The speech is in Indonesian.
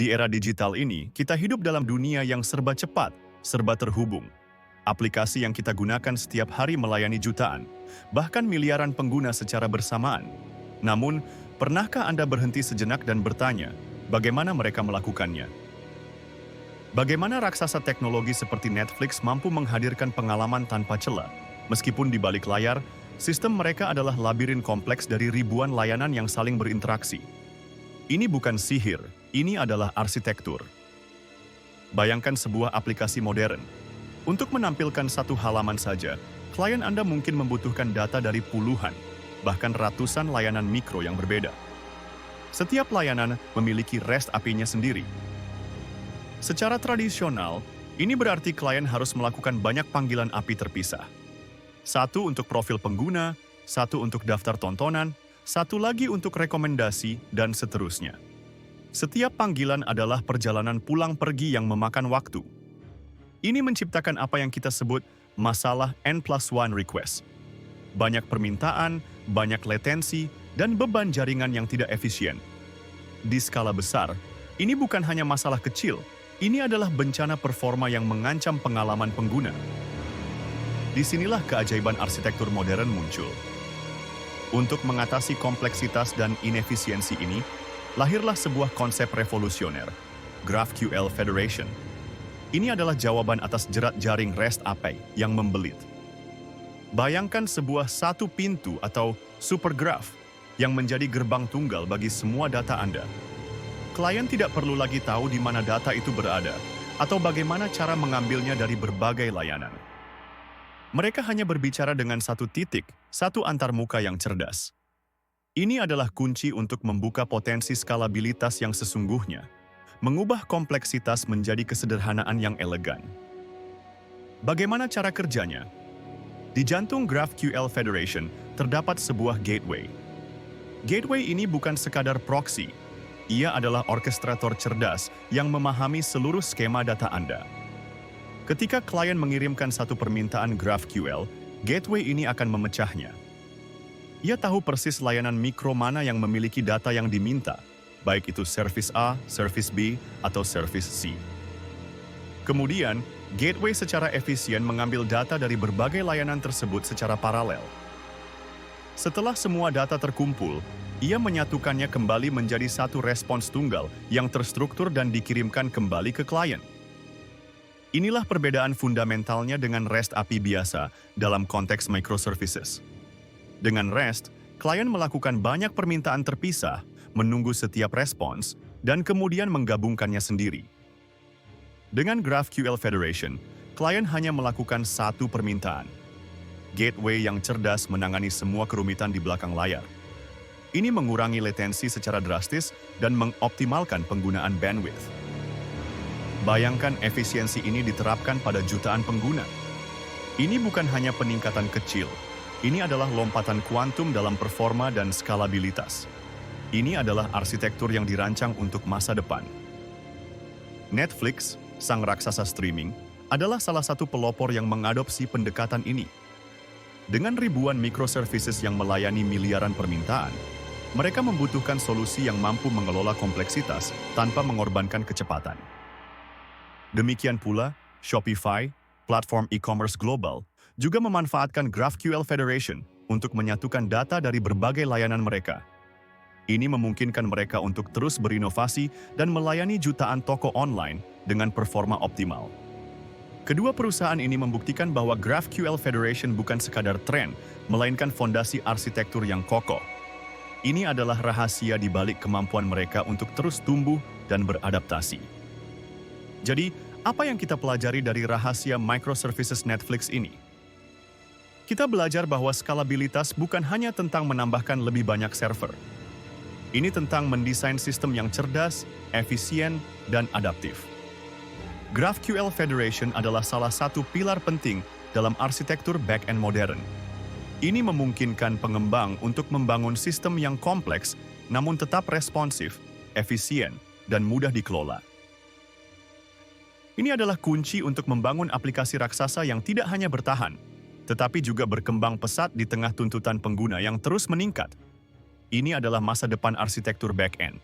Di era digital ini, kita hidup dalam dunia yang serba cepat, serba terhubung. Aplikasi yang kita gunakan setiap hari melayani jutaan, bahkan miliaran pengguna secara bersamaan. Namun, pernahkah Anda berhenti sejenak dan bertanya, bagaimana mereka melakukannya? Bagaimana raksasa teknologi seperti Netflix mampu menghadirkan pengalaman tanpa celah? Meskipun di balik layar, sistem mereka adalah labirin kompleks dari ribuan layanan yang saling berinteraksi. Ini bukan sihir, ini adalah arsitektur. Bayangkan sebuah aplikasi modern. Untuk menampilkan satu halaman saja, klien Anda mungkin membutuhkan data dari puluhan, bahkan ratusan layanan mikro yang berbeda. Setiap layanan memiliki REST API-nya sendiri. Secara tradisional, ini berarti klien harus melakukan banyak panggilan API terpisah. Satu untuk profil pengguna, satu untuk daftar tontonan, satu lagi untuk rekomendasi, dan seterusnya. Setiap panggilan adalah perjalanan pulang pergi yang memakan waktu. Ini menciptakan apa yang kita sebut masalah N+1 request. Banyak permintaan, banyak latensi, dan beban jaringan yang tidak efisien. Di skala besar, ini bukan hanya masalah kecil, ini adalah bencana performa yang mengancam pengalaman pengguna. Disinilah keajaiban arsitektur modern muncul. Untuk mengatasi kompleksitas dan inefisiensi ini, lahirlah sebuah konsep revolusioner, GraphQL Federation. Ini adalah jawaban atas jerat jaring REST API yang membelit. Bayangkan sebuah satu pintu atau supergraph yang menjadi gerbang tunggal bagi semua data Anda. Klien tidak perlu lagi tahu di mana data itu berada atau bagaimana cara mengambilnya dari berbagai layanan. Mereka hanya berbicara dengan satu titik, satu antarmuka yang cerdas. Ini adalah kunci untuk membuka potensi skalabilitas yang sesungguhnya, mengubah kompleksitas menjadi kesederhanaan yang elegan. Bagaimana cara kerjanya? Di jantung GraphQL Federation terdapat sebuah gateway. Gateway ini bukan sekadar proxy, ia adalah orkestrator cerdas yang memahami seluruh skema data Anda. Ketika klien mengirimkan satu permintaan GraphQL, gateway ini akan memecahnya. Ia tahu persis layanan mikro mana yang memiliki data yang diminta, baik itu service A, service B, atau service C. Kemudian, gateway secara efisien mengambil data dari berbagai layanan tersebut secara paralel. Setelah semua data terkumpul, ia menyatukannya kembali menjadi satu respons tunggal yang terstruktur dan dikirimkan kembali ke klien. Inilah perbedaan fundamentalnya dengan REST API biasa dalam konteks microservices. Dengan REST, klien melakukan banyak permintaan terpisah, menunggu setiap respons, dan kemudian menggabungkannya sendiri. Dengan GraphQL Federation, klien hanya melakukan satu permintaan. Gateway yang cerdas menangani semua kerumitan di belakang layar. Ini mengurangi latensi secara drastis dan mengoptimalkan penggunaan bandwidth. Bayangkan efisiensi ini diterapkan pada jutaan pengguna. Ini bukan hanya peningkatan kecil, ini adalah lompatan kuantum dalam performa dan skalabilitas. Ini adalah arsitektur yang dirancang untuk masa depan. Netflix, sang raksasa streaming, adalah salah satu pelopor yang mengadopsi pendekatan ini. Dengan ribuan microservices yang melayani miliaran permintaan, mereka membutuhkan solusi yang mampu mengelola kompleksitas tanpa mengorbankan kecepatan. Demikian pula, Shopify, platform e-commerce global, juga memanfaatkan GraphQL Federation untuk menyatukan data dari berbagai layanan mereka. Ini memungkinkan mereka untuk terus berinovasi dan melayani jutaan toko online dengan performa optimal. Kedua perusahaan ini membuktikan bahwa GraphQL Federation bukan sekadar tren, melainkan fondasi arsitektur yang kokoh. Ini adalah rahasia di balik kemampuan mereka untuk terus tumbuh dan beradaptasi. Jadi, apa yang kita pelajari dari rahasia microservices Netflix ini? Kita belajar bahwa skalabilitas bukan hanya tentang menambahkan lebih banyak server. Ini tentang mendesain sistem yang cerdas, efisien, dan adaptif. GraphQL Federation adalah salah satu pilar penting dalam arsitektur back-end modern. Ini memungkinkan pengembang untuk membangun sistem yang kompleks, namun tetap responsif, efisien, dan mudah dikelola. Ini adalah kunci untuk membangun aplikasi raksasa yang tidak hanya bertahan, tetapi juga berkembang pesat di tengah tuntutan pengguna yang terus meningkat. Ini adalah masa depan arsitektur back-end.